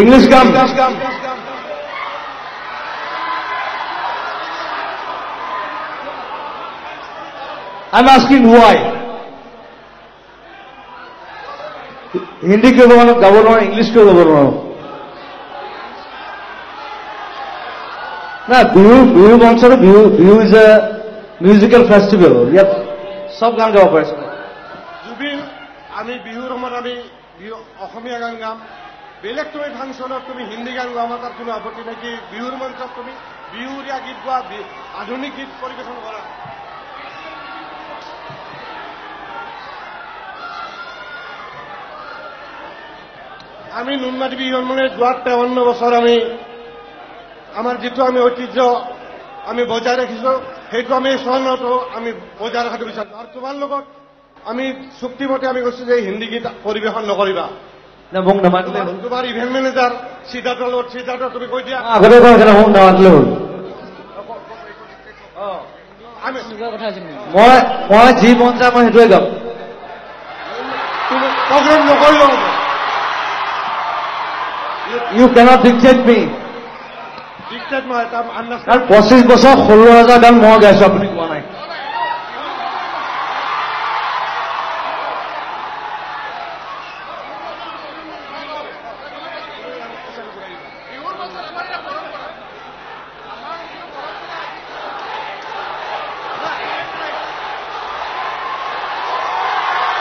English গান I'm asking why. Hindi क्यों गाबो নোৱাৰো इंग्लिश क्यों गाबो নোৱাৰো না বিহু মঞ্চৰ Bihu is a musical festival ইয়াত সব গান গাব পাৰে জুবিন আমি বিহুৰ সময়ত আমি অসমীয়া গান গাম বেলেগ তুমি ফাংচনত তুমি হিন্দী গান গাম তাত কোনো আপত্তি নাই কি বিহুৰ মঞ্চত তুমি বিহুৰীয়া গীত গোৱা আধুনিক গীত পৰিৱেশন কৰা আমি নুনমাটি বিহু মানে যোৱা 53 বছৰ আমি আমাৰ যিটো আমি ঐতিহ্য আমি বজাই ৰাখিছো সেইটো আমি স্বৰ্ণটো আমি বজাই ৰখাটো বিচাৰো আৰু তোমাৰ লগত আমি চুক্তিমতে আমি কৈছো যে হিন্দী গীত পৰিৱেশন নকৰিবা না মোক নামাতিলে তোমাৰ ইভেন্ট মেনেজাৰ সিদ্ধাৰ্থৰ লগত সিদ্ধাৰ্থ তুমি কৈ দিয়া আগতে কোৱা কথা মোক নামাতিলে হ'ল মই যি মন যায় মই সেইটোৱে গাম তুমি প্ৰগ্ৰেম নকৰিলেও হ'ব You cannot dictate me. Dictate নহয় তাৰ আন্দাজ 25 বছৰ 16,000 গান মই গাইছো আপুনি কোৱা নাই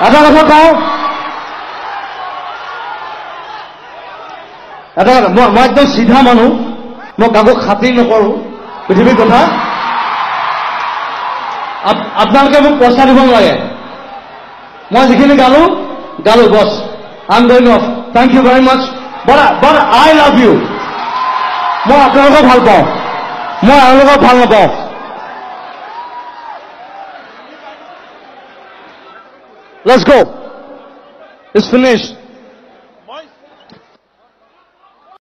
এটা কথা কওঁ মই একদম চিধা মানুহ মই কাকো খাতিৰ নকৰো পৃথিৱীৰ কথা আপোনালোকে মোক পইচা দিব নালাগে মই যিখিনি গালো বছ I am going off thank you very much but I love you মই আপোনালোকক ভাল পাওঁ মই আপোনালোকক ভাল নাপাওঁ লেটছ গো ইটছ ফিনিশ্ড